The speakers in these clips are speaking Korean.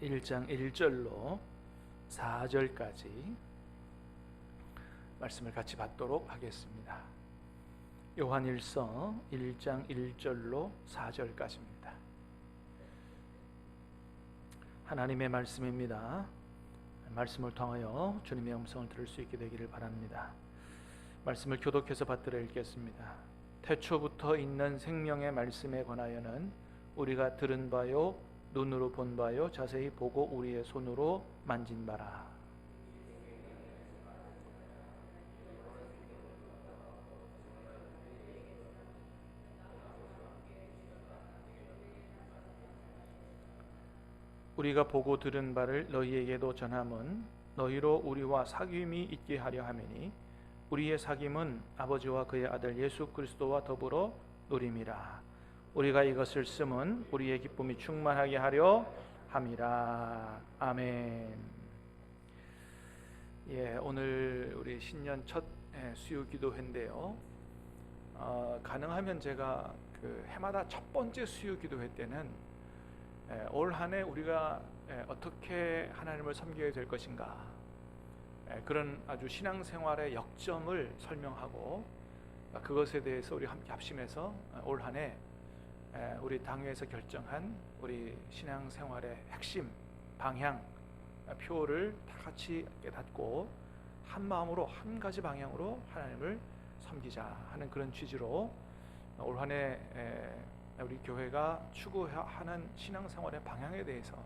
1장 1절로 4절까지 말씀을 같이 받도록 하겠습니다. 요한일서 1장 1절로 4절까지입니다. 하나님의 말씀입니다. 말씀을 통하여 주님의 음성을 들을 수 있게 되기를 바랍니다. 말씀을 교독해서 받들어 읽겠습니다. 태초부터 있는 생명의 말씀에 관하여는 우리가 들은 바요 눈으로 본 바요 자세히 보고 우리의 손으로 만진 바라. 우리가 보고 들은 바를 너희에게도 전함은 너희로 우리와 사귐이 있게 하려 함이니 우리의 사귐은 아버지와 그의 아들 예수 그리스도와 더불어 누림이라. 우리가 이것을 쓰면 우리의 기쁨이 충만하게 하려 함이라. 아멘. 오늘 우리 신년 첫 수요 기도회인데요. 가능하면 제가 해마다 첫 번째 수요 기도회 때는 올 한 해 우리가 어떻게 하나님을 섬겨야 될 것인가, 그런 아주 신앙생활의 역점을 설명하고 그것에 대해서 우리 함께 합심해서 올 한 해 우리 당회에서 결정한 우리 신앙생활의 핵심 방향 표를 다 같이 깨닫고 한 마음으로 한 가지 방향으로 하나님을 섬기자 하는 그런 취지로 올 한 해 우리 교회가 추구하는 신앙생활의 방향에 대해서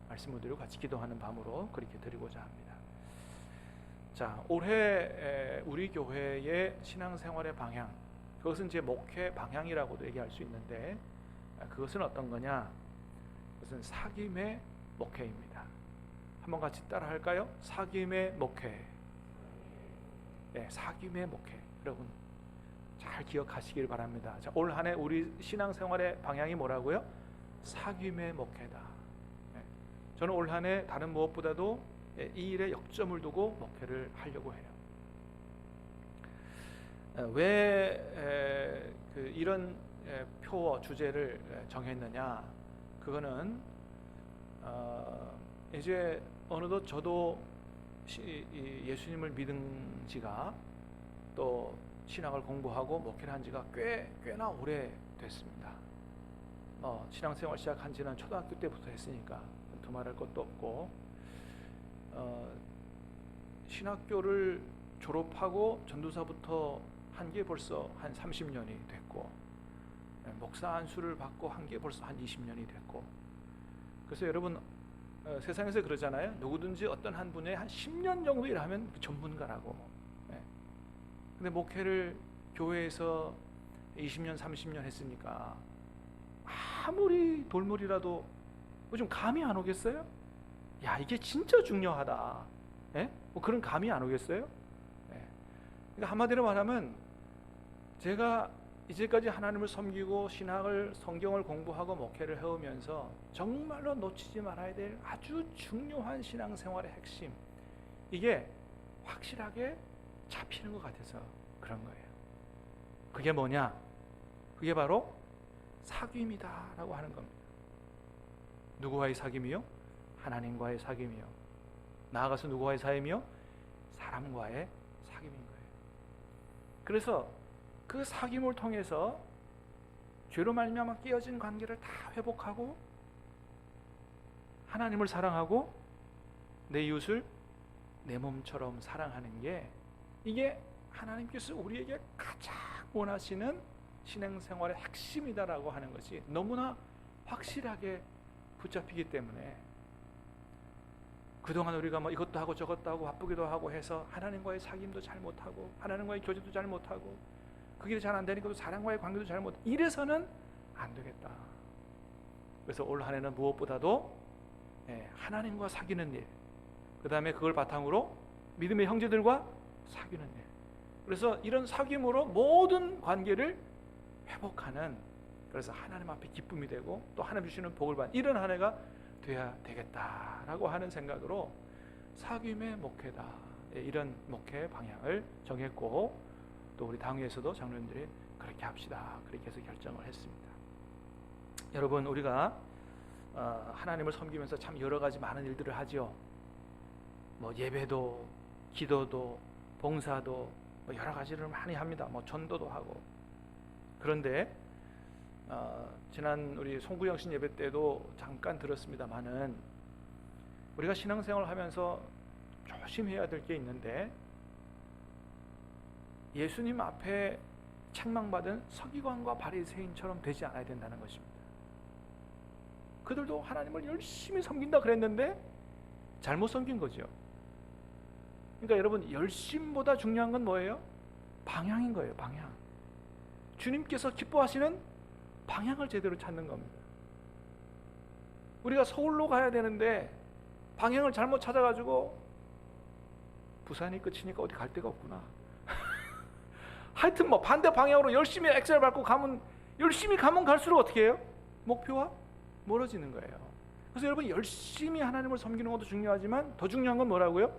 말씀을 드리고 같이 기도하는 밤으로 그렇게 드리고자 합니다. 자, 올해 우리 교회의 신앙생활의 방향, 그것은 이제 목회 방향이라고도 얘기할 수 있는데, 그것은 어떤 거냐? 그것은 사귐의 목회입니다. 한번 같이 따라 할까요? 사귐의 목회. 사귐의 목회. 여러분 잘 기억하시길 바랍니다. 자, 올 한 해 우리 신앙생활의 방향이 뭐라고요? 사귐의 목회다. 저는 올 한 해 다른 무엇보다도 이 일에 역점을 두고 목회를 하려고 해요. 왜 이런 표어 주제를 정했느냐? 그거는 이제 어느덧 저도 예수님을 믿은 지가, 또 신학을 공부하고 목회를 한 지가 꽤나 오래 됐습니다. 신앙생활 시작한 지는 초등학교 때부터 했으니까 두말할 것도 없고, 신학교를 졸업하고 전도사부터 한 게 벌써 한 30년이 됐고, 목사 안수를 받고 한 게 벌써 한 20년이 됐고, 그래서 여러분 세상에서 그러잖아요. 누구든지 어떤 한 분야에 한 10년 정도 일하면 전문가라고. 근데 목회를 교회에서 20년 30년 했으니까 아무리 돌물이라도 좀 감이 안 오겠어요? 야, 이게 진짜 중요하다. 뭐 그런 감이 안 오겠어요? 그러니까 한마디로 말하면, 제가 이제까지 하나님을 섬기고 신학을, 성경을 공부하고 목회를 해오면서 정말로 놓치지 말아야 될 아주 중요한 신앙생활의 핵심, 이게 확실하게 잡히는 것 같아서 그런 거예요. 그게 뭐냐? 그게 바로 사귐이다 라고 하는 겁니다. 누구와의 사귐이요? 하나님과의 사귐이요. 나아가서 누구와의 사귐이요? 사람과의 사귐인 거예요. 그래서 그 사귐을 통해서 죄로 말미암아 깨어진 관계를 다 회복하고 하나님을 사랑하고 내 이웃을 내 몸처럼 사랑하는 게, 이게 하나님께서 우리에게 가장 원하시는 신앙생활의 핵심이다라고 하는 것이 너무나 확실하게 붙잡히기 때문에, 그동안 우리가 뭐 이것도 하고 저것도 하고 바쁘기도 하고 해서 하나님과의 사귐도 잘 못하고 하나님과의 교제도 잘 못하고 그게 잘 안 되니까 또 사람과의 관계도 잘 못, 이래서는 안 되겠다. 그래서 올 한 해는 무엇보다도 하나님과 사귀는 일, 그 다음에 그걸 바탕으로 믿음의 형제들과 사귀는 일, 그래서 이런 사귐으로 모든 관계를 회복하는, 그래서 하나님 앞에 기쁨이 되고 또 하나님 주시는 복을 받는 이런 한 해가 돼야 되겠다라고 하는 생각으로 사귐의 목회다, 이런 목회 방향을 정했고, 또 우리 당회에서도 장로님들이 그렇게 합시다, 그렇게 해서 결정을 했습니다. 여러분, 우리가 하나님을 섬기면서 참 여러 가지 많은 일들을 하죠. 뭐 예배도, 기도도, 봉사도, 뭐 여러 가지를 많이 합니다. 뭐 전도도 하고. 그런데 지난 우리 송구영신 예배 때도 잠깐 들었습니다만은, 우리가 신앙생활을 하면서 조심해야 될 게 있는데, 예수님 앞에 책망받은 서기관과 바리새인처럼 되지 않아야 된다는 것입니다. 그들도 하나님을 열심히 섬긴다 그랬는데 잘못 섬긴 거죠. 그러니까 여러분, 열심보다 중요한 건 뭐예요? 방향인 거예요. 방향. 주님께서 기뻐하시는 방향을 제대로 찾는 겁니다. 우리가 서울로 가야 되는데 방향을 잘못 찾아가지고 부산이 끝이니까 어디 갈 데가 없구나. 하여튼 뭐 반대 방향으로 열심히 엑셀 밟고 가면, 열심히 가면 갈수록 어떻게 해요? 목표와 멀어지는 거예요. 그래서 여러분, 열심히 하나님을 섬기는 것도 중요하지만 더 중요한 건 뭐라고요?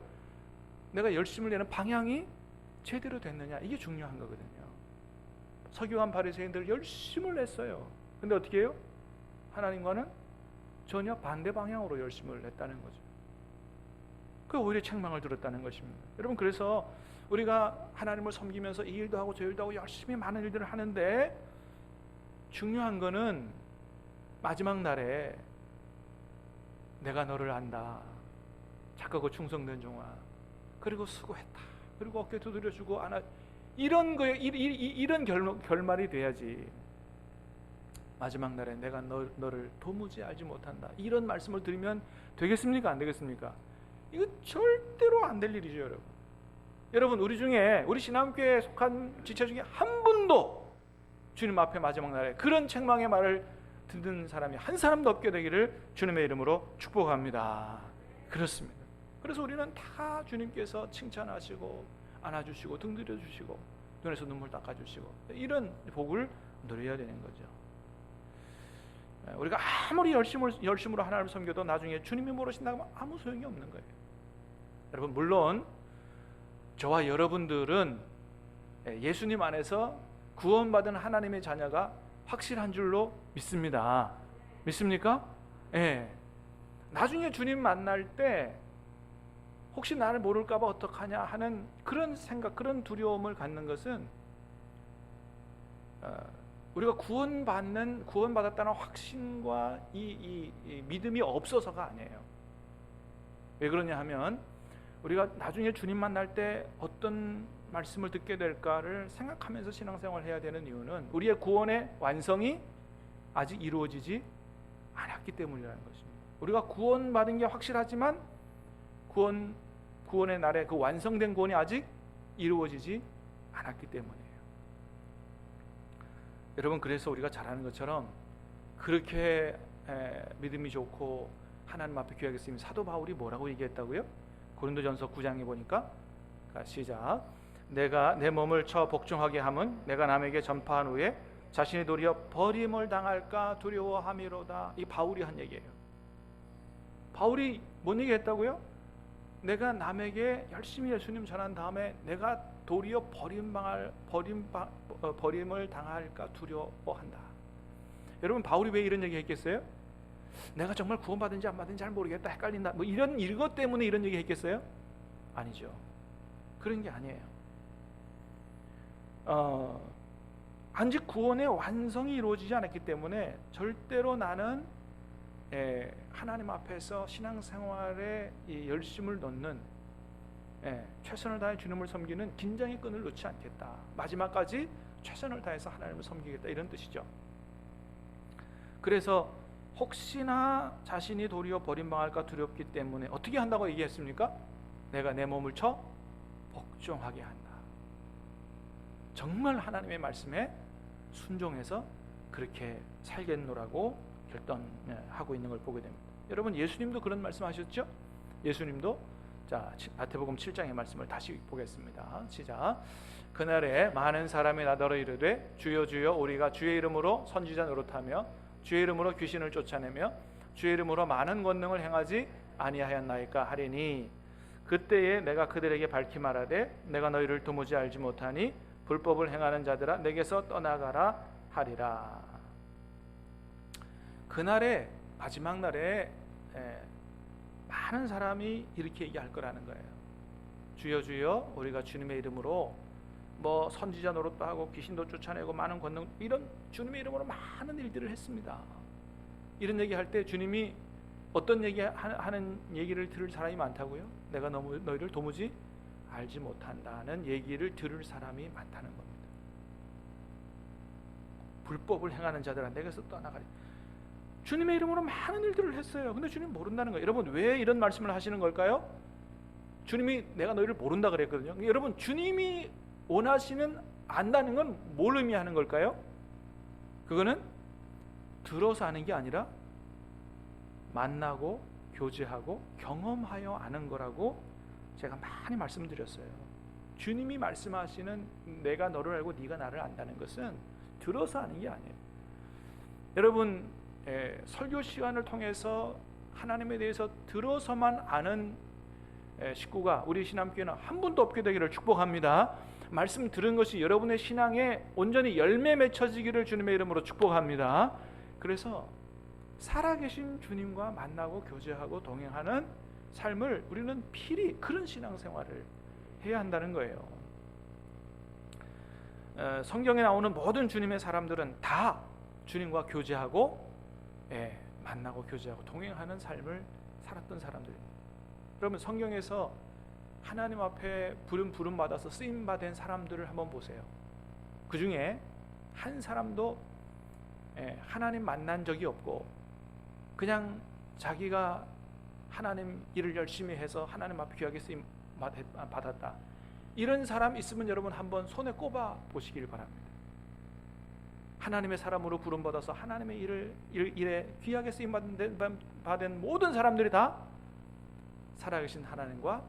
내가 열심을 내는 방향이 제대로 됐느냐, 이게 중요한 거거든요. 서기관 바리새인들 열심을 냈어요. 근데 어떻게 해요? 하나님과는 전혀 반대 방향으로 열심을 냈다는 거죠. 그 오히려 책망을 들었다는 것입니다. 여러분, 그래서 우리가 하나님을 섬기면서 이 일도 하고 저 일도 하고 열심히 많은 일들을 하는데, 중요한 거는 마지막 날에 내가 너를 안다, 착하고 충성된 종아, 그리고 수고했다, 그리고 어깨 두드려주고 안아, 이런 거에 이런 결말이 돼야지. 마지막 날에 내가 너를 도무지 알지 못한다, 이런 말씀을 드리면 되겠습니까? 안 되겠습니까? 이거 절대로 안 될 일이죠, 여러분. 여러분, 우리 중에, 우리 신앙교회에 속한 지체 중에 한 분도 주님 앞에 마지막 날에 그런 책망의 말을 듣는 사람이 한 사람도 없게 되기를 주님의 이름으로 축복합니다. 그렇습니다. 그래서 우리는 다 주님께서 칭찬하시고 안아주시고 등 들여주시고 눈에서 눈물 닦아주시고 이런 복을 누려야 되는 거죠. 우리가 아무리 열심으로 하나님을 섬겨도 나중에 주님이 모르신다고 하면 아무 소용이 없는 거예요. 여러분, 물론 저와 여러분들은 예수님 안에서 구원받은 하나님의 자녀가 확실한 줄로 믿습니다. 믿습니까? 예. 나중에 주님 만날 때 혹시 나를 모를까 봐 어떡하냐 하는 그런 생각, 그런 두려움을 갖는 것은 우리가 구원받았다는 확신과 이 믿음이 없어서가 아니에요. 왜 그러냐 하면, 우리가 나중에 주님 만날 때 어떤 말씀을 듣게 될까를 생각하면서 신앙생활을 해야 되는 이유는 우리의 구원의 완성이 아직 이루어지지 않았기 때문이라는 것입니다. 우리가 구원받은 게 확실하지만 구원의 날에 그 완성된 구원이 아직 이루어지지 않았기 때문이에요. 여러분, 그래서 우리가 잘 아는 것처럼 그렇게 믿음이 좋고 하나님 앞에 귀하게 쓰인 사도 바울이 뭐라고 얘기했다고요? 고린도전서 9장에 보니까, 시작. 내가 내 몸을 쳐 복종하게 함은 내가 남에게 전파한 후에 자신이 도리어 버림을 당할까 두려워함이로다. 이 바울이 한 얘기예요. 바울이 뭔 얘기했다고요? 내가 남에게 열심히 예수님 전한 다음에 내가 도리어 버림을 당할까 두려워한다. 여러분, 바울이 왜 이런 얘기 했겠어요? 내가 정말 구원받은지 안 받은지 잘 모르겠다, 헷갈린다, 뭐 이것 때문에 이런 얘기 했겠어요? 아니죠. 그런 게 아니에요. 아직 구원의 완성이 이루어지지 않았기 때문에 절대로 나는 하나님 앞에서 신앙생활에 이 열심을 넣는, 최선을 다해 주님을 섬기는 긴장의 끈을 놓지 않겠다, 마지막까지 최선을 다해서 하나님을 섬기겠다, 이런 뜻이죠. 그래서 혹시나 자신이 도리어 버림당할까 두렵기 때문에 어떻게 한다고 얘기했습니까? 내가 내 몸을 쳐 복종하게 한다. 정말 하나님의 말씀에 순종해서 그렇게 살겠노라고 결단하고 있는 걸 보게 됩니다. 여러분, 예수님도 그런 말씀하셨죠? 예수님도, 자, 마태복음 7장의 말씀을 다시 보겠습니다. 시작. 그날에 많은 사람이 나더러 이르되 주여 주여 우리가 주의 이름으로 선지자 노릇하며 주의 이름으로 귀신을 쫓아내며 주의 이름으로 많은 권능을 행하지 아니하였나이까 하리니, 그때에 내가 그들에게 밝히 말하되 내가 너희를 도무지 알지 못하니 불법을 행하는 자들아 내게서 떠나가라 하리라. 그날에 마지막 날에 많은 사람이 이렇게 얘기할 거라는 거예요. 주여 주여 우리가 주님의 이름으로 뭐 선지자 노릇도 하고 귀신도 쫓아내고 많은 권능, 이런 주님의 이름으로 많은 일들을 했습니다. 이런 얘기할 때 주님이 어떤 하는 얘기를 들을 사람이 많다고요? 내가 너희를 도무지 알지 못한다는 얘기를 들을 사람이 많다는 겁니다. 불법을 행하는 자들아 내게서 떠나가리. 주님의 이름으로 많은 일들을 했어요. 근데 주님 모른다는 거예요. 여러분 왜 이런 말씀을 하시는 걸까요? 주님이 내가 너희를 모른다 그랬거든요. 여러분 주님이 원하시는 안다는 건 뭘 의미하는 걸까요? 그거는 들어서 아는 게 아니라 만나고 교제하고 경험하여 아는 거라고 제가 많이 말씀드렸어요. 주님이 말씀하시는 내가 너를 알고 네가 나를 안다는 것은 들어서 아는 게 아니에요. 여러분 설교 시간을 통해서 하나님에 대해서 들어서만 아는 식구가 우리 신앙교회는 한 분도 없게 되기를 축복합니다. 말씀 들은 것이 여러분의 신앙에 온전히 열매 맺혀지기를 주님의 이름으로 축복합니다. 그래서 살아계신 주님과 만나고 교제하고 동행하는 삶을 우리는 필히 그런 신앙생활을 해야 한다는 거예요. 성경에 나오는 모든 주님의 사람들은 다 주님과 교제하고 만나고 교제하고 동행하는 삶을 살았던 사람들입니다. 그러면 성경에서 하나님 앞에 부름 받아서 쓰임 받은 사람들을 한번 보세요. 그 중에 한 사람도 하나님 만난 적이 없고 그냥 자기가 하나님 일을 열심히 해서 하나님 앞에 귀하게 쓰임 받았다, 이런 사람 있으면 여러분 한번 손에 꼽아 보시길 바랍니다. 하나님의 사람으로 부름 받아서 하나님의 일에 귀하게 쓰임 받은 모든 사람들이 다 살아계신 하나님과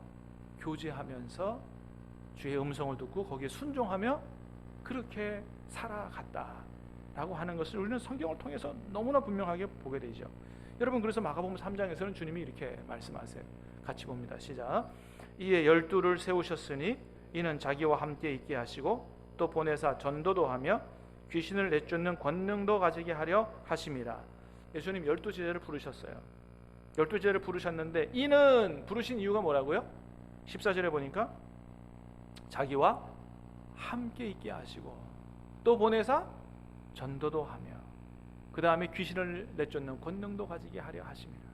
교제하면서 주의 음성을 듣고 거기에 순종하며 그렇게 살아갔다라고 하는 것을 우리는 성경을 통해서 너무나 분명하게 보게 되죠. 여러분 그래서 마가복음 3장에서는 주님이 이렇게 말씀하세요. 같이 봅니다. 시작. 이에 12를 세우셨으니 이는 자기와 함께 있게 하시고 또 보내사 전도도 하며 귀신을 내쫓는 권능도 가지게 하려 하심이라. 예수님 12제자를 부르셨어요. 12제자를 부르셨는데 이는 부르신 이유가 뭐라고요? 14절에 보니까 자기와 함께 있게 하시고 또 보내사 전도도 하며 그 다음에 귀신을 내쫓는 권능도 가지게 하려 하십니다.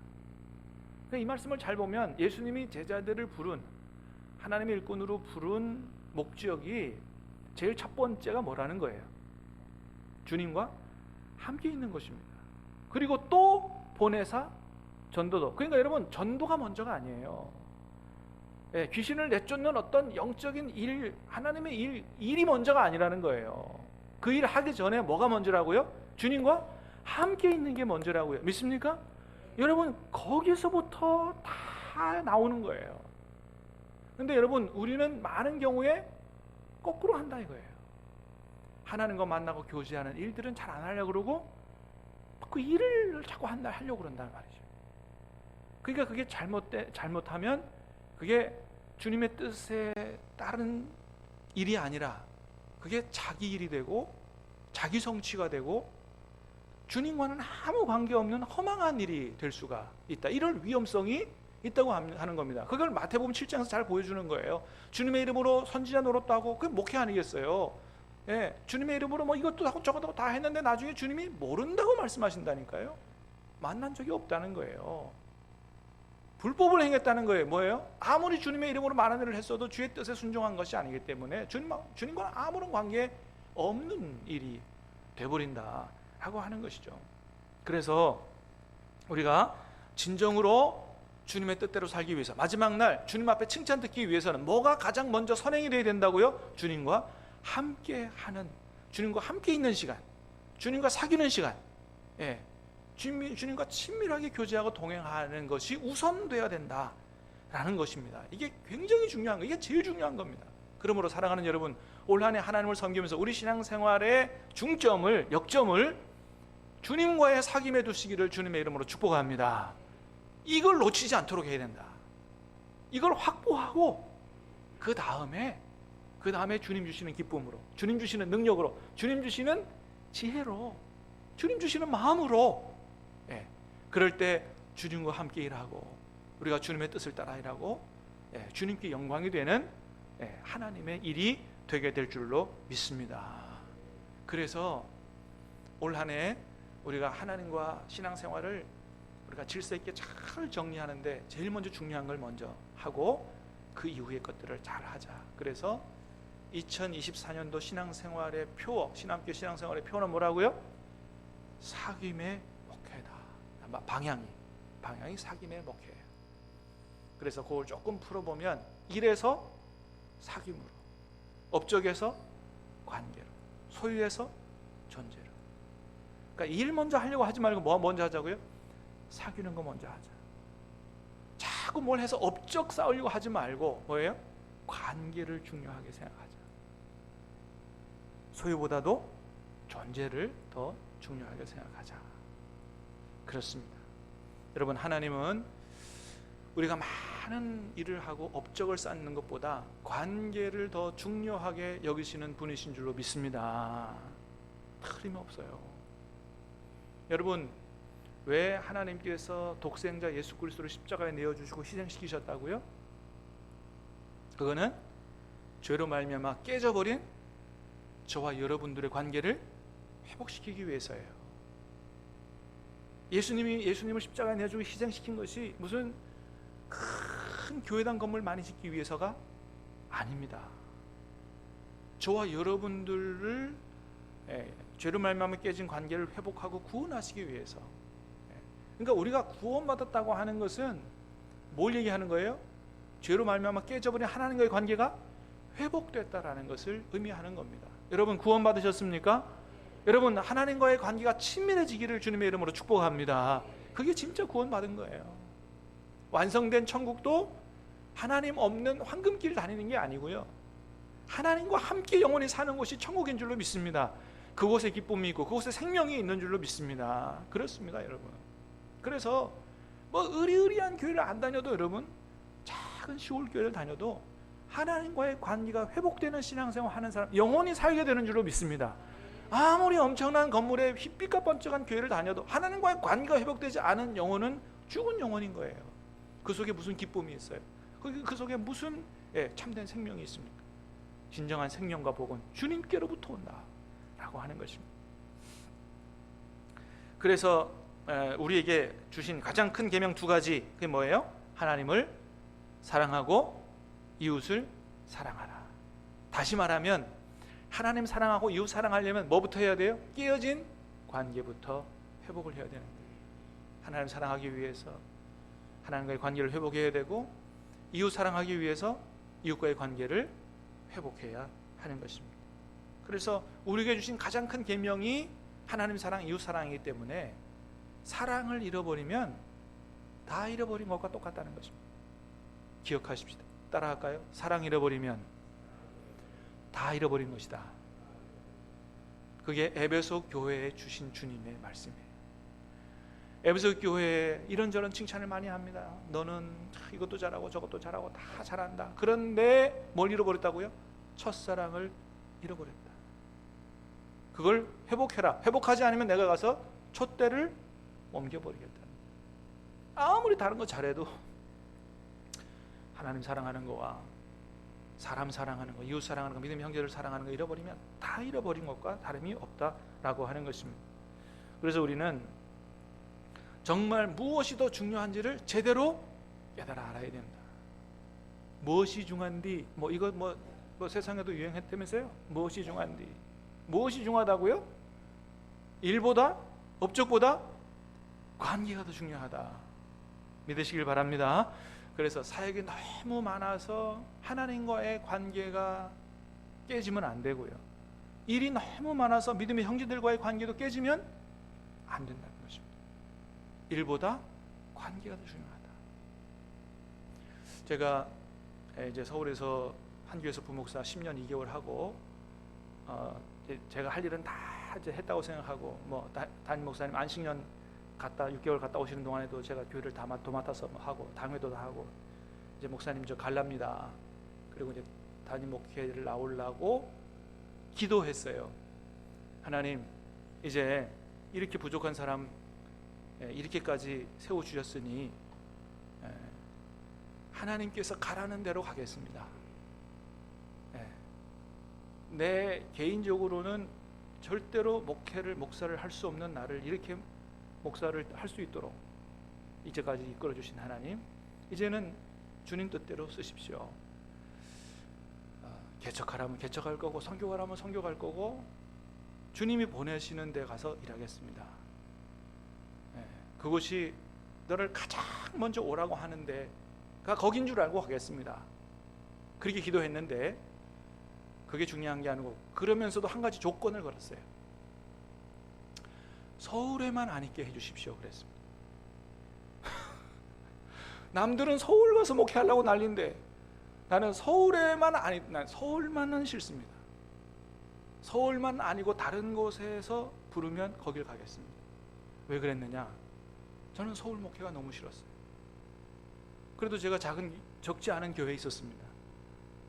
그러니까 이 말씀을 잘 보면 예수님이 제자들을 부른, 하나님의 일꾼으로 부른 목적이 제일 첫 번째가 뭐라는 거예요? 주님과 함께 있는 것입니다. 그리고 또 보내사 전도도. 그러니까 여러분 전도가 먼저가 아니에요. 귀신을 내쫓는 어떤 영적인 일, 하나님의 일이 먼저가 아니라는 거예요. 그 일 하기 전에 뭐가 먼저라고요? 주님과 함께 있는 게 먼저라고요. 믿습니까? 여러분 거기서부터 다 나오는 거예요. 근데 여러분 우리는 많은 경우에 거꾸로 한다 이거예요. 하나님과 만나고 교제하는 일들은 잘 안 하려고 그러고 그 일을 자꾸 하려고 그런단 말이죠. 그러니까 그게 잘못하면 그게 주님의 뜻에 따른 일이 아니라 그게 자기 일이 되고 자기 성취가 되고 주님과는 아무 관계없는 허망한 일이 될 수가 있다. 이럴 위험성이 있다고 하는 겁니다. 그걸 마태복음 7장에서 잘 보여주는 거예요. 주님의 이름으로 선지자 노릇도 하고 그게 목회 아니겠어요? 주님의 이름으로 뭐 이것도 하고 저것도 다 했는데 나중에 주님이 모른다고 말씀하신다니까요. 만난 적이 없다는 거예요. 불법을 행했다는 거예요. 뭐예요? 아무리 주님의 이름으로 많은 일을 했어도 주의 뜻에 순종한 것이 아니기 때문에 주님과는 아무런 관계 없는 일이 돼버린다라고 하는 것이죠. 그래서 우리가 진정으로 주님의 뜻대로 살기 위해서 마지막 날 주님 앞에 칭찬 듣기 위해서는 뭐가 가장 먼저 선행이 되어야 된다고요? 주님과 함께 하는, 주님과 함께 있는 시간, 주님과 사귀는 시간, 주님과 친밀하게 교제하고 동행하는 것이 우선돼야 된다라는 것입니다. 이게 굉장히 중요한 거, 이게 제일 중요한 겁니다. 그러므로 사랑하는 여러분, 올 한 해 하나님을 섬기면서 우리 신앙생활의 중점을, 역점을 주님과의 사귐에 두시기를 주님의 이름으로 축복합니다. 이걸 놓치지 않도록 해야 된다. 이걸 확보하고 그 다음에 주님 주시는 기쁨으로, 주님 주시는 능력으로, 주님 주시는 지혜로, 주님 주시는 마음으로 그럴 때 주님과 함께 일하고 우리가 주님의 뜻을 따라 일하고 주님께 영광이 되는 하나님의 일이 되게 될 줄로 믿습니다. 그래서 올 한 해 우리가 하나님과 신앙생활을 우리가 질서 있게 잘 정리하는데 제일 먼저 중요한 걸 먼저 하고 그 이후의 것들을 잘 하자. 그래서 2024년도 신앙생활의 표, 신학교 신앙생활의 표는 뭐라고요? 사귐의 목회다. 방향이 사귐의 목회예요. 그래서 그걸 조금 풀어보면 일에서 사귐으로, 업적에서 관계로, 소유에서 존재로. 그러니까 일 먼저 하려고 하지 말고 뭐 먼저 하자고요? 사귀는 거 먼저 하자. 자꾸 뭘 해서 업적 쌓으려고 하지 말고 뭐예요? 관계를 중요하게 생각하자. 소유보다도 존재를 더 중요하게 생각하자. 그렇습니다. 여러분, 하나님은 우리가 많은 일을 하고 업적을 쌓는 것보다 관계를 더 중요하게 여기시는 분이신 줄로 믿습니다. 틀림없어요. 여러분, 왜 하나님께서 독생자 예수 그리스도를 십자가에 내어주시고 희생시키셨다고요? 그거는 죄로 말미암아 깨져버린 저와 여러분들의 관계를 회복시키기 위해서예요. 예수님을 십자가에 내어주고 희생시킨 것이 무슨 큰 교회당 건물 많이 짓기 위해서가 아닙니다. 저와 여러분들을 죄로 말미암아 깨진 관계를 회복하고 구원하시기 위해서. 그러니까 우리가 구원받았다고 하는 것은 뭘 얘기하는 거예요? 죄로 말미암아 깨져버린 하나님과의 관계가 회복됐다라는 것을 의미하는 겁니다. 여러분, 구원받으셨습니까? 여러분, 하나님과의 관계가 친밀해지기를 주님의 이름으로 축복합니다. 그게 진짜 구원받은 거예요. 완성된 천국도 하나님 없는 황금길 다니는 게 아니고요, 하나님과 함께 영원히 사는 곳이 천국인 줄로 믿습니다. 그곳에 기쁨이 있고 그곳에 생명이 있는 줄로 믿습니다. 그렇습니다, 여러분. 그래서 뭐 의리의리한 교회를 안 다녀도, 여러분, 작은 시골 교회를 다녀도 하나님과의 관계가 회복되는 신앙생활 하는 사람 영원히 살게 되는 줄로 믿습니다. 아무리 엄청난 건물에 휘빛과 번쩍한 교회를 다녀도 하나님과의 관계가 회복되지 않은 영혼은 죽은 영혼인 거예요. 그 속에 무슨 기쁨이 있어요? 그 속에 무슨 참된 생명이 있습니까? 진정한 생명과 복은 주님께로부터 온다라고 하는 것입니다. 그래서 우리에게 주신 가장 큰 계명 두 가지, 그게 뭐예요? 하나님을 사랑하고 이웃을 사랑하라. 다시 말하면 하나님 사랑하고 이웃 사랑하려면 뭐부터 해야 돼요? 깨어진 관계부터 회복을 해야 되는 거예요. 하나님 사랑하기 위해서 하나님과의 관계를 회복해야 되고, 이웃 사랑하기 위해서 이웃과의 관계를 회복해야 하는 것입니다. 그래서 우리에게 주신 가장 큰 계명이 하나님 사랑, 이웃 사랑이기 때문에 사랑을 잃어버리면 다 잃어버린 것과 똑같다는 것입니다. 기억하십시다. 따라할까요? 사랑 잃어버리면 다 잃어버린 것이다. 그게 에베소 교회에 주신 주님의 말씀이에요. 에베소 교회에 이런저런 칭찬을 많이 합니다. 너는 이것도 잘하고 저것도 잘하고 다 잘한다. 그런데 뭘 잃어버렸다고요? 첫사랑을 잃어버렸다. 그걸 회복해라. 회복하지 않으면 내가 가서 촛대를 옮겨버리겠다. 아무리 다른 거 잘해도 하나님 사랑하는 거와 사람 사랑하는 거, 이웃 사랑하는 거, 믿음의 형제를 사랑하는 거 잃어버리면 다 잃어버린 것과 다름이 없다라고 하는 것입니다. 그래서 우리는 정말 무엇이 더 중요한지를 제대로 깨달아 알아야 된다. 무엇이 중요한디? 이거 세상에도 유행했다면서요? 무엇이 중요한디? 무엇이 중요하다고요? 일보다, 업적보다 관계가 더 중요하다. 믿으시길 바랍니다. 그래서 사역이 너무 많아서 하나님과의 관계가 깨지면 안 되고요, 일이 너무 많아서 믿음의 형제들과의 관계도 깨지면 안 된다는 것입니다. 일보다 관계가 더 중요하다. 제가 이제 서울에서 한 교회에서 부목사 10년 2개월 하고, 제가 할 일은 다 이제 했다고 생각하고, 담임 목사님 안식년 갔다 6개월 갔다 오시는 동안에도 제가 교회를 다 도맡아서 하고, 당회도 다 하고, 이제 목사님 저 갈랍니다. 그리고 이제 담임 목회를 나오려고 기도했어요. 하나님, 이제 이렇게 부족한 사람 이렇게까지 세워주셨으니 하나님께서 가라는 대로 가겠습니다. 내 개인적으로는 절대로 목사를 할 수 없는 나를 이렇게 목사를 할 수 있도록 이제까지 이끌어 주신 하나님, 이제는 주님 뜻대로 쓰십시오. 개척하라면 개척할 거고, 선교하라면 선교할 거고, 주님이 보내시는 데 가서 일하겠습니다. 그것이 너를 가장 먼저 오라고 하는 데가 거긴 줄 알고 가겠습니다. 그렇게 기도했는데 그게 중요한 게 아니고, 그러면서도 한 가지 조건을 걸었어요. 서울에만 안 있게 해주십시오 그랬습니다. 남들은 서울 가서 목회하려고 난리인데 나는 난 서울만은 싫습니다. 서울만 아니고 다른 곳에서 부르면 거길 가겠습니다. 왜 그랬느냐? 저는 서울 목회가 너무 싫었어요. 그래도 제가 적지 않은 교회에 있었습니다.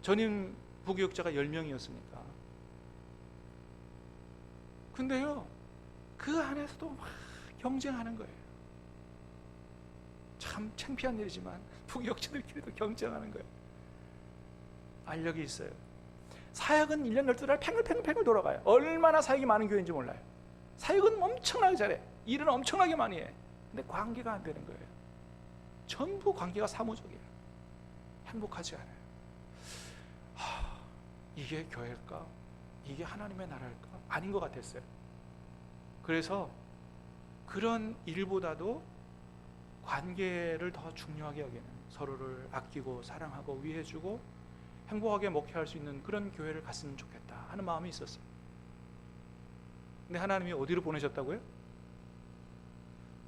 전임 부교육자가 10명이었으니까. 근데요, 그 안에서도 막 경쟁하는 거예요. 참 창피한 일이지만 부교육자들끼리도 경쟁하는 거예요. 알력이 있어요. 사역은 1년 12달 팽글팽글 돌아가요. 얼마나 사역이 많은 교회인지 몰라요. 사역은 엄청나게 잘해. 일은 엄청나게 많이 해. 근데 관계가 안 되는 거예요. 전부 관계가 사무적이에요. 행복하지 않아요. 이게 교회일까? 이게 하나님의 나라일까? 아닌 것 같았어요. 그래서 그런 일보다도 관계를 더 중요하게 여기는, 서로를 아끼고 사랑하고 위해주고 행복하게 목회할 수 있는 그런 교회를 갔으면 좋겠다 하는 마음이 있었어요. 근데 하나님이 어디로 보내셨다고요?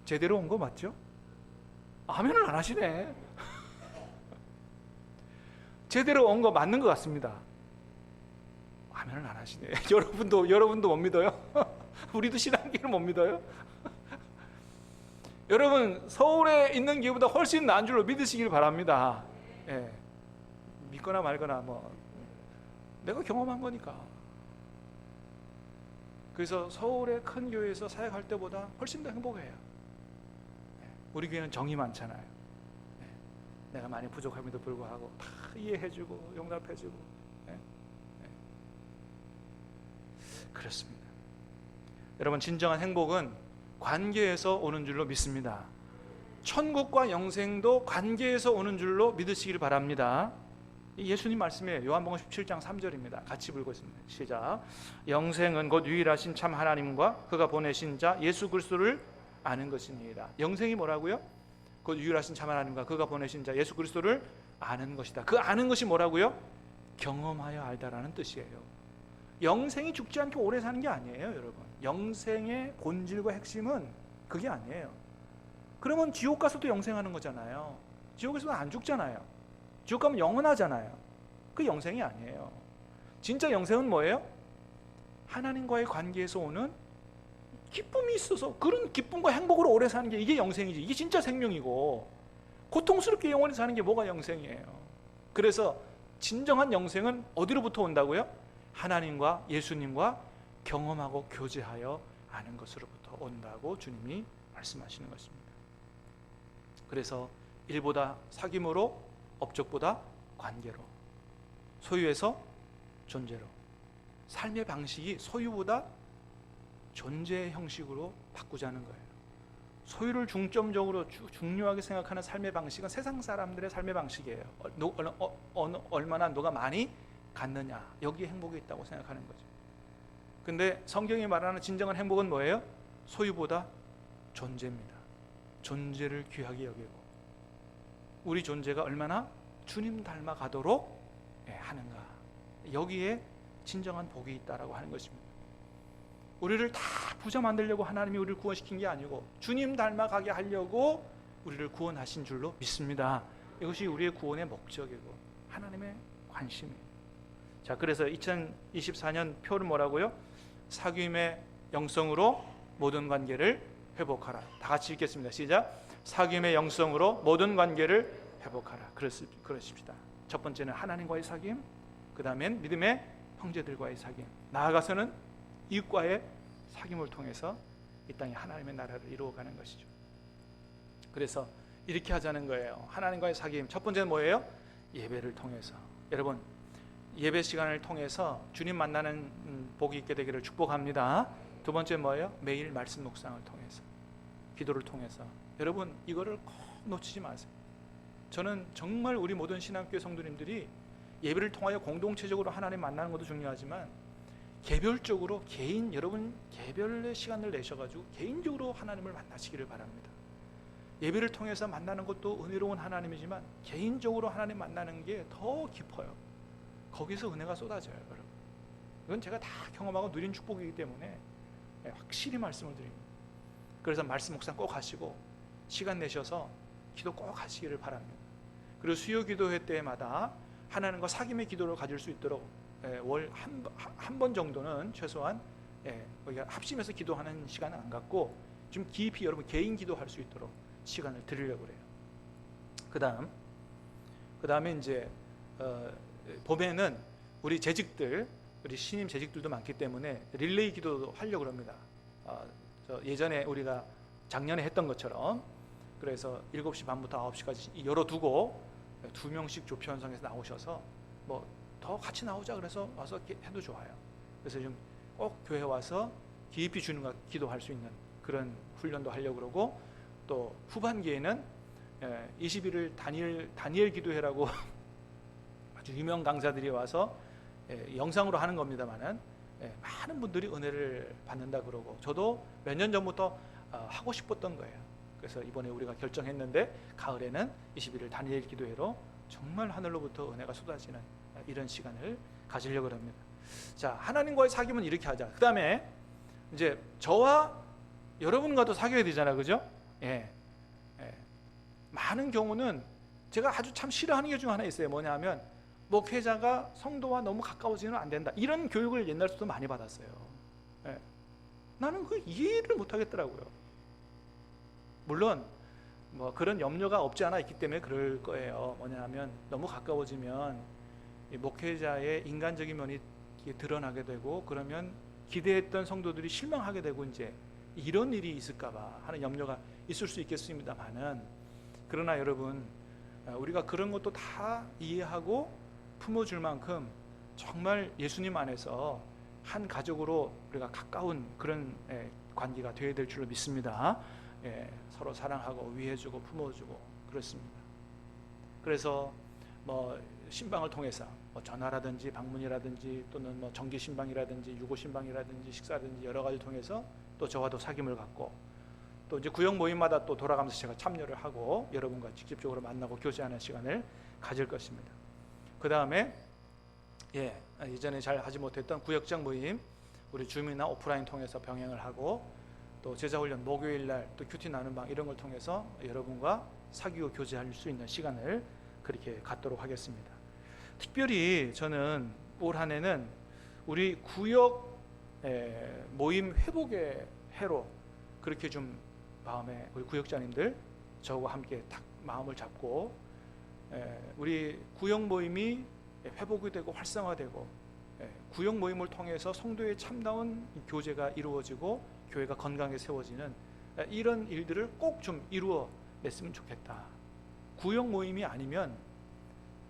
제대로 온 거 맞죠? 아멘을 안 하시네. 제대로 온 거 맞는 것 같습니다. 아멘을 안 하시네. 여러분도 못 믿어요? 우리도 신앙기를 못 믿어요? 여러분, 서울에 있는 교회보다 훨씬 나은 줄로 믿으시길 바랍니다. 믿거나 말거나 내가 경험한 거니까. 그래서 서울의 큰 교회에서 사역할 때보다 훨씬 더 행복해요. 우리 교회는 정이 많잖아요. 내가 많이 부족함에도 불구하고 다 이해해주고 용납해주고. 그렇습니다. 여러분, 진정한 행복은 관계에서 오는 줄로 믿습니다. 천국과 영생도 관계에서 오는 줄로 믿으시길 바랍니다. 예수님 말씀이에요. 요한복음 17장 3절입니다. 같이 읽겠습니다. 시작. 영생은 곧 유일하신 참 하나님과 그가 보내신 자 예수 그리스도를 아는 것이니이다. 영생이 뭐라고요? 곧 유일하신 참 하나님과 그가 보내신 자 예수 그리스도를 아는 것이다. 그 아는 것이 뭐라고요? 경험하여 알다라는 뜻이에요. 영생이 죽지 않게 오래 사는 게 아니에요, 여러분. 영생의 본질과 핵심은 그게 아니에요. 그러면 지옥 가서도 영생하는 거잖아요. 지옥에서는 안 죽잖아요. 지옥 가면 영원하잖아요. 그 영생이 아니에요. 진짜 영생은 뭐예요? 하나님과의 관계에서 오는 기쁨이 있어서 그런 기쁨과 행복으로 오래 사는 게 이게 영생이지. 이게 진짜 생명이고, 고통스럽게 영원히 사는 게 뭐가 영생이에요. 그래서 진정한 영생은 어디로부터 온다고요? 하나님과 예수님과 경험하고 교제하여 아는 것으로부터 온다고 주님이 말씀하시는 것입니다. 그래서 일보다 사귐으로, 업적보다 관계로, 소유에서 존재로, 삶의 방식이 소유보다 존재의 형식으로 바꾸자는 거예요. 소유를 중점적으로 중요하게 생각하는 삶의 방식은 세상 사람들의 삶의 방식이에요. 얼마나 누가 많이 갖느냐, 여기에 행복이 있다고 생각하는 거죠. 근데 성경이 말하는 진정한 행복은 뭐예요? 소유보다 존재입니다. 존재를 귀하게 여기고 우리 존재가 얼마나 주님 닮아가도록 하는가, 여기에 진정한 복이 있다라고 하는 것입니다. 우리를 다 부자 만들려고 하나님이 우리를 구원시킨 게 아니고 주님 닮아가게 하려고 우리를 구원하신 줄로 믿습니다. 이것이 우리의 구원의 목적이고 하나님의 관심이에요. 자, 그래서 2024년 표는 뭐라고요? 사귐의 영성으로 모든 관계를 회복하라. 다 같이 읽겠습니다. 시작. 사귐의 영성으로 모든 관계를 회복하라. 그러십시다. 첫 번째는 하나님과의 사귐, 그 다음엔 믿음의 형제들과의 사귐, 나아가서는 이웃과의 사귐을 통해서 이 땅에 하나님의 나라를 이루어가는 것이죠. 그래서 이렇게 하자는 거예요. 하나님과의 사귐. 첫 번째는 뭐예요? 예배를 통해서. 여러분, 예배 시간을 통해서 주님 만나는 복이 있게 되기를 축복합니다. 두 번째 뭐예요? 매일 말씀 묵상을 통해서, 기도를 통해서. 여러분, 이거를 꼭 놓치지 마세요. 저는 정말 우리 모든 신앙교회 성도님들이 예배를 통하여 공동체적으로 하나님 만나는 것도 중요하지만 개별적으로 여러분 개별의 시간을 내셔가지고 개인적으로 하나님을 만나시기를 바랍니다. 예배를 통해서 만나는 것도 은혜로운 하나님이지만 개인적으로 하나님 만나는 게 더 깊어요. 거기서 은혜가 쏟아져요, 여러분. 이건 제가 다 경험하고 누린 축복이기 때문에 확실히 말씀을 드립니다. 그래서 말씀 묵상 꼭 하시고 시간 내셔서 기도 꼭 하시기를 바랍니다. 그리고 수요 기도회 때마다 하나님과 사귐의 기도를 가질 수 있도록 월 한 번 정도는 최소한 우리가 합심해서 기도하는 시간은 안 갖고 좀 깊이 여러분 개인 기도할 수 있도록 시간을 드리려고 그래요. 그다음에 이제 봄에는 우리 재직들, 우리 신임 재직들도 많기 때문에 릴레이 기도도 하려고 합니다. 예전에 우리가 작년에 했던 것처럼 그래서 7시 반부터 9시까지 열어두고 2명씩 조표 현상에서 나오셔서 뭐 더 같이 나오자 그래서 와서 해도 좋아요. 그래서 좀 꼭 교회 와서 깊이 주님과 기도할 수 있는 그런 훈련도 하려고 그러고, 또 후반기에는 21일 다니엘 기도회라고 아주 유명 강사들이 와서 영상으로 하는 겁니다만은 많은 분들이 은혜를 받는다 그러고, 저도 몇 년 전부터 하고 싶었던 거예요. 그래서 이번에 우리가 결정했는데 가을에는 21일 다니엘 기도회로 정말 하늘로부터 은혜가 쏟아지는 이런 시간을 가지려고 합니다. 자, 하나님과의 사귐은 이렇게 하자. 그 다음에 이제 저와 여러분과도 사귀어야 되잖아요, 그죠? 많은 경우는 제가 아주 참 싫어하는 게 중 하나 있어요. 뭐냐 하면 목회자가 성도와 너무 가까워지면 안 된다, 이런 교육을 옛날부터 많이 받았어요. 나는 그 이해를 못 하겠더라고요. 물론 뭐 그런 염려가 없지 않아 있기 때문에 그럴 거예요. 뭐냐 하면 너무 가까워지면 이 목회자의 인간적인 면이 드러나게 되고, 그러면 기대했던 성도들이 실망하게 되고 이제 이런 일이 있을까 봐 하는 염려가 있을 수 있겠습니다만은, 그러나 여러분, 우리가 그런 것도 다 이해하고 품어줄 만큼 정말 예수님 안에서 한 가족으로 우리가 가까운 그런 관계가 되어야 될 줄로 믿습니다. 서로 사랑하고 위해주고 품어주고 그렇습니다. 그래서 뭐 신방을 통해서 뭐 전화라든지 방문이라든지 또는 뭐 정기 신방이라든지 유고 신방이라든지 식사라든지 여러 가지 통해서 또 저와도 사귐을 갖고, 또 이제 구역 모임마다 또 돌아가면서 제가 참여를 하고 여러분과 직접적으로 만나고 교제하는 시간을 가질 것입니다. 그 다음에 예전에 잘 하지 못했던 구역장 모임, 우리 줌이나 오프라인 통해서 병행을 하고, 또 제자훈련 목요일날 또 큐티 나눔 방 이런 걸 통해서 여러분과 사귀고 교제할 수 있는 시간을 그렇게 갖도록 하겠습니다. 특별히 저는 올 한 해는 우리 구역 모임 회복의 해로 그렇게 좀 마음에, 우리 구역자님들 저와 함께 딱 마음을 잡고 우리 구역 모임이 회복이 되고 활성화되고 구역 모임을 통해서 성도의 참다운 교제가 이루어지고 교회가 건강하게 세워지는 이런 일들을 꼭 좀 이루어냈으면 좋겠다. 구역 모임이 아니면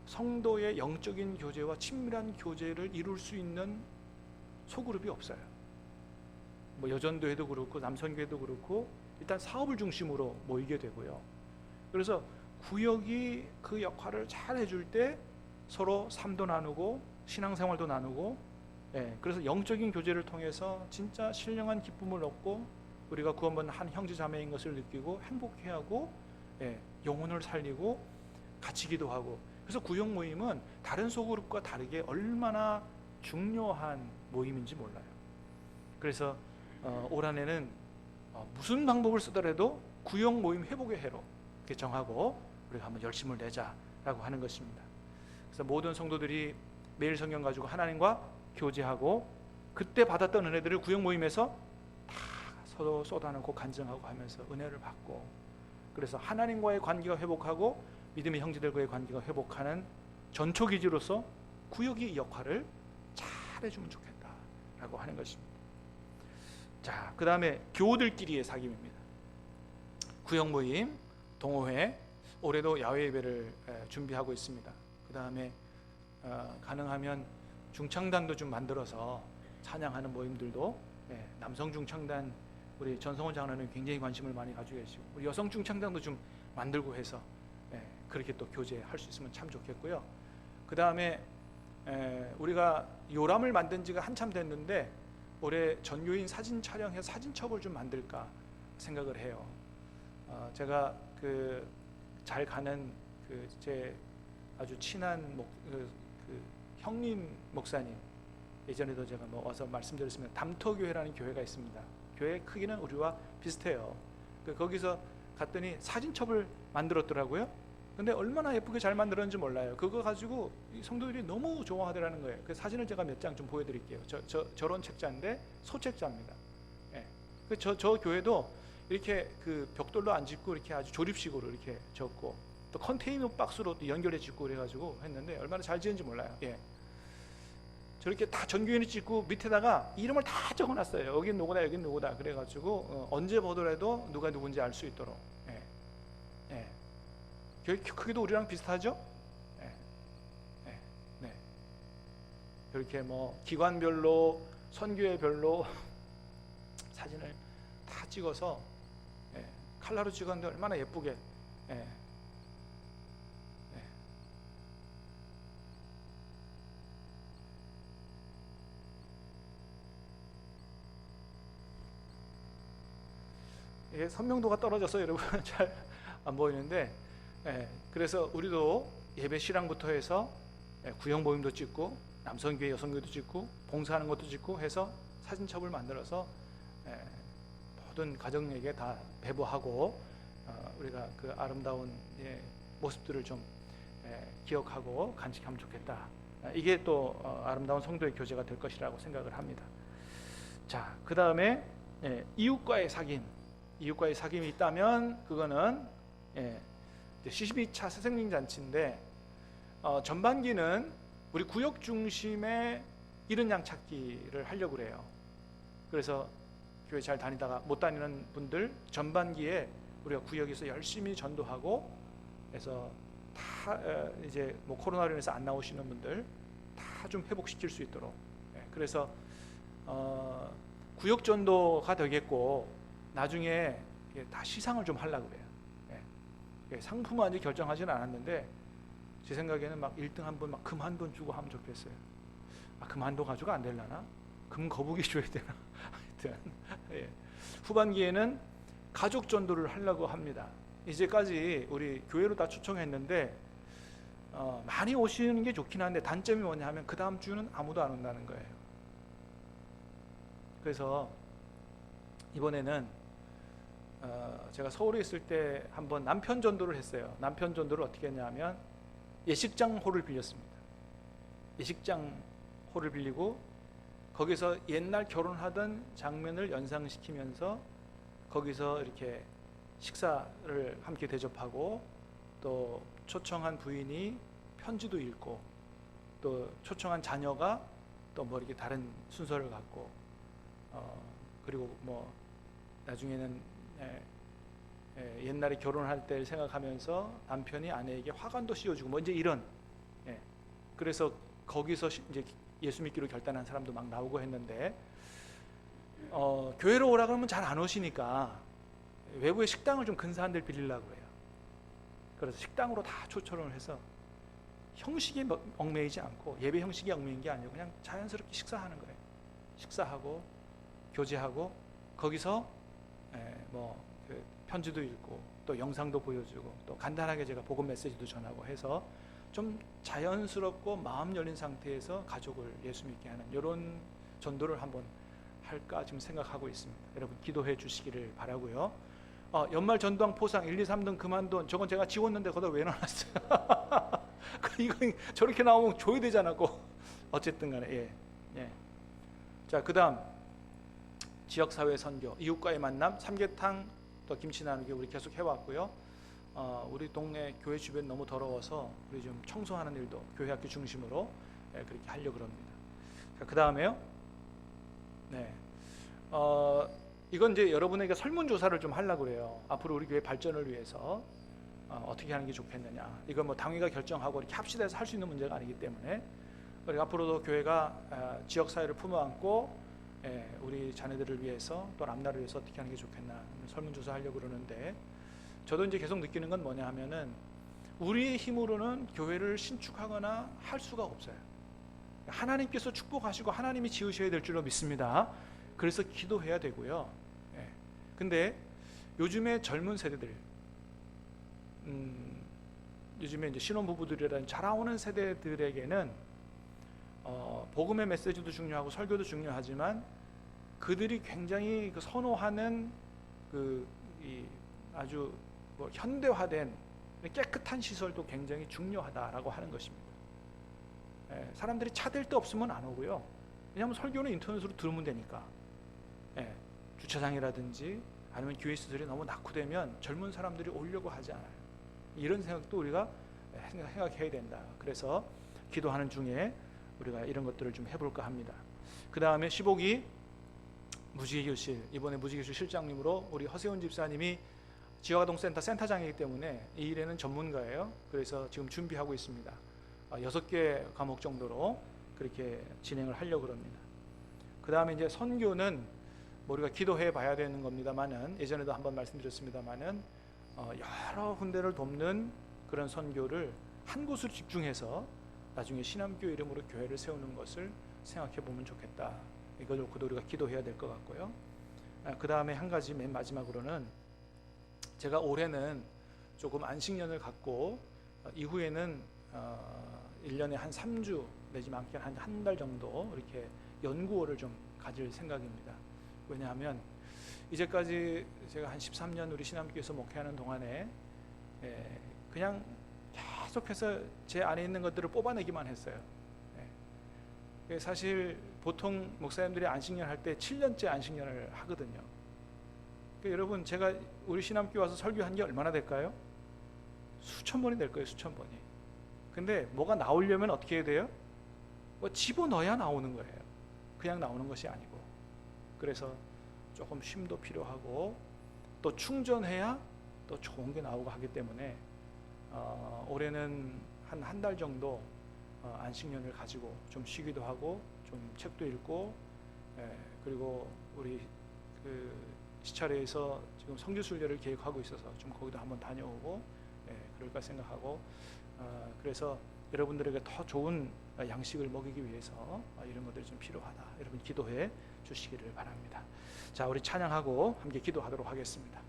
성도의 영적인 교제와 친밀한 교제를 이룰 수 있는 소그룹이 없어요. 뭐 여전도회도 그렇고 남선교회도 그렇고 일단 사업을 중심으로 모이게 되고요. 그래서 구역이 그 역할을 잘 해줄 때 서로 삶도 나누고 신앙생활도 나누고, 그래서 영적인 교제를 통해서 진짜 신령한 기쁨을 얻고 우리가 구원받는 한 형제 자매인 것을 느끼고 행복해하고 영혼을 살리고 같이 기도하고, 그래서 구역 모임은 다른 소그룹과 다르게 얼마나 중요한 모임인지 몰라요. 그래서 올 한 해는 무슨 방법을 쓰더라도 구역 모임 회복의 해로 이렇게 정하고 우리가 한번 열심을 내자라고 하는 것입니다. 그래서 모든 성도들이 매일 성경 가지고 하나님과 교제하고 그때 받았던 은혜들을 구역 모임에서 다 서로 쏟아놓고 간증하고 하면서 은혜를 받고, 그래서 하나님과의 관계가 회복하고 믿음의 형제들과의 관계가 회복하는 전초기지로서 구역이 이 역할을 잘 해주면 좋겠다라고 하는 것입니다. 자, 그 다음에 교우들끼리의 사귐입니다. 구역 모임, 동호회 올해도 야외 예배를 준비하고 있습니다. 그 다음에 가능하면 중창단도 좀 만들어서 찬양하는 모임들도, 남성 중창단 우리 전성호 장로는 굉장히 관심을 많이 가지고 계시고, 우리 여성 중창단도 좀 만들고 해서 그렇게 또 교제할 수 있으면 참 좋겠고요. 그 다음에 우리가 요람을 만든 지가 한참 됐는데 올해 전교인 사진 촬영해서 사진첩을 좀 만들까 생각을 해요. 제가 잘 가는 제 아주 친한 형님 목사님, 예전에도 제가 와서 말씀드렸으면 담터교회라는 교회가 있습니다. 교회 크기는 우리와 비슷해요. 거기서 갔더니 사진첩을 만들었더라고요. 근데 얼마나 예쁘게 잘 만들었는지 몰라요. 그거 가지고 성도들이 너무 좋아하더라는 거예요. 그 사진을 제가 몇 장 좀 보여드릴게요. 저런 책자인데 소책자입니다. 저 교회도 이렇게 벽돌로 안 짓고 이렇게 아주 조립식으로 이렇게 졌고, 또 컨테이너 박스로 또 연결해 짓고 그래가지고 했는데 얼마나 잘 지은지 몰라요. 저렇게 다 전교인이 찍고 밑에다가 이름을 다 적어놨어요. 여긴 누구다, 여긴 누구다. 그래가지고 언제 보더라도 누가 누군지 알 수 있도록. 교회 크기도 우리랑 비슷하죠? 이렇게 기관별로, 선교회별로 사진을 다 찍어서 칼라로 찍었는데 얼마나 예쁘게. 선명도가 떨어져서 여러분 잘 안 보이는데, 그래서 우리도 예배 실황부터 해서 구역 모임도 찍고 남성교회 여성교회도 찍고 봉사하는 것도 찍고 해서 사진첩을 만들어서 모든 가정에게 다 배부하고 우리가 그 아름다운 모습들을 좀 기억하고 간직하면 좋겠다. 이게 또 아름다운 성도의 교제가 될 것이라고 생각을 합니다. 자, 그 다음에 이웃과의 사귐. 이웃과의 사귐이 있다면 그거는 12차 새생명 잔치인데, 전반기는 우리 구역 중심의 잃은 양 찾기를 하려고 그래요. 그래서 교회 잘 다니다가 못 다니는 분들 전반기에 우리가 구역에서 열심히 전도하고 해서 다 이제 코로나로 인해서 안 나오시는 분들 다 좀 회복시킬 수 있도록, 그래서 구역 전도가 되겠고, 나중에 다 시상을 좀 하려고 그래요. 상품은 아직 결정하지는 않았는데 제 생각에는 1등 한 분 금 한 돈 주고 하면 좋겠어요. 금 한 돈 가지고 안 되려나? 금 거북이 줘야 되나? 하여튼 후반기에는 가족 전도를 하려고 합니다. 이제까지 우리 교회로 다 초청했는데 많이 오시는 게 좋긴 한데 단점이 뭐냐 하면 그 다음 주는 아무도 안 온다는 거예요. 그래서 이번에는 제가 서울에 있을 때 한번 남편 전도를 했어요. 남편 전도를 어떻게 했냐면 예식장 홀을 빌렸습니다. 예식장 홀을 빌리고 거기서 옛날 결혼하던 장면을 연상시키면서 거기서 이렇게 식사를 함께 대접하고, 또 초청한 부인이 편지도 읽고, 또 초청한 자녀가 또 이렇게 다른 순서를 갖고, 그리고 나중에는 옛날에 결혼할 때를 생각하면서 남편이 아내에게 화관도 씌워주고 이제 이런, 그래서 거기서 이제 예수 믿기로 결단한 사람도 막 나오고 했는데, 교회로 오라 그러면 잘 안 오시니까 외부에 식당을 좀 근사한 데를 빌리려고 해요. 그래서 식당으로 다 초청을 해서 형식에 얽매이지 않고, 예배 형식에 얽매인 게 아니고 그냥 자연스럽게 식사하는 거예요. 식사하고 교제하고 거기서 편지도 읽고 또 영상도 보여주고 또 간단하게 제가 복음 메시지도 전하고 해서 좀 자연스럽고 마음 열린 상태에서 가족을 예수 믿게 하는 이런 전도를 한번 할까 지금 생각하고 있습니다. 여러분 기도해 주시기를 바라고요. 연말 전도왕 포상 1, 2, 3등 그만둔, 저건 제가 지웠는데 거기다 왜 넣어놨어요? 이건 저렇게 나오면 줘야 되잖아. 어쨌든 간에 자, 그 다음 지역사회 선교, 이웃과의 만남, 삼계탕, 또 김치 나누기 우리 계속 해왔고요. 우리 동네 교회 주변 너무 더러워서 우리 좀 청소하는 일도 교회 학교 중심으로 그렇게 하려고 합니다. 그 다음에요. 이건 이제 여러분에게 설문조사를 좀 하려고 그래요. 앞으로 우리 교회 발전을 위해서 어떻게 하는 게 좋겠느냐. 이건 뭐 당회가 결정하고 이렇게 합시다해서 할 수 있는 문제가 아니기 때문에 우리 앞으로도 교회가 지역 사회를 품어안고 우리 자녀들을 위해서 또 앞날을 위해서 어떻게 하는 게 좋겠나 설문조사 하려고 그러는데, 저도 이제 계속 느끼는 건 뭐냐 하면은 우리의 힘으로는 교회를 신축하거나 할 수가 없어요. 하나님께서 축복하시고 하나님이 지으셔야 될 줄로 믿습니다. 그래서 기도해야 되고요. 근데 요즘에 젊은 세대들, 요즘에 이제 신혼부부들이라는 자라오는 세대들에게는 복음의 메시지도 중요하고 설교도 중요하지만 그들이 굉장히 선호하는 아주 현대화된 깨끗한 시설도 굉장히 중요하다라고 하는 것입니다. 사람들이 차 댈 데 없으면 안 오고요. 왜냐하면 설교는 인터넷으로 들으면 되니까. 주차장이라든지 아니면 교회 시설이 너무 낙후되면 젊은 사람들이 오려고 하지 않아요. 이런 생각도 우리가 생각해야 된다. 그래서 기도하는 중에 우리가 이런 것들을 좀 해볼까 합니다. 그 다음에 15기 무지개교실, 이번에 무지개교실 실장님으로 우리 허세훈 집사님이 지역아동센터 센터장이기 때문에 이 일에는 전문가예요. 그래서 지금 준비하고 있습니다. 6개 과목 정도로 그렇게 진행을 하려고 합니다. 그 다음에 이제 선교는 우리가 기도해 봐야 되는 겁니다만은, 예전에도 한번 말씀드렸습니다만은 여러 군데를 돕는 그런 선교를 한 곳으로 집중해서 나중에 신암교회 이름으로 교회를 세우는 것을 생각해 보면 좋겠다. 이거 놓고도 우리가 기도해야 될 것 같고요. 그 다음에 한 가지 맨 마지막으로는, 제가 올해는 조금 안식년을 갖고 이후에는 1년에 한 3주 내지 많게는 한 달 정도 이렇게 연구월을 좀 가질 생각입니다. 왜냐하면 이제까지 제가 한 13년 우리 신암교회에서 목회하는 동안에 그냥 계속해서 제 안에 있는 것들을 뽑아내기만 했어요. 사실 보통 목사님들이 안식년 할 때 7년째 안식년을 하거든요. 여러분, 제가 우리 신암교회 와서 설교한 게 얼마나 될까요? 수천 번이 될 거예요. 수천 번이. 근데 뭐가 나오려면 어떻게 해야 돼요? 집어넣어야 나오는 거예요. 그냥 나오는 것이 아니고. 그래서 조금 쉼도 필요하고 또 충전해야 또 좋은 게 나오고 하기 때문에 올해는 한 달 정도 안식년을 가지고 좀 쉬기도 하고 좀 책도 읽고, 그리고 우리 시찰회에서 지금 성교순례를 계획하고 있어서 좀 거기도 한번 다녀오고 그럴까 생각하고, 그래서 여러분들에게 더 좋은 양식을 먹이기 위해서 이런 것들이 좀 필요하다. 여러분 기도해 주시기를 바랍니다. 자, 우리 찬양하고 함께 기도하도록 하겠습니다.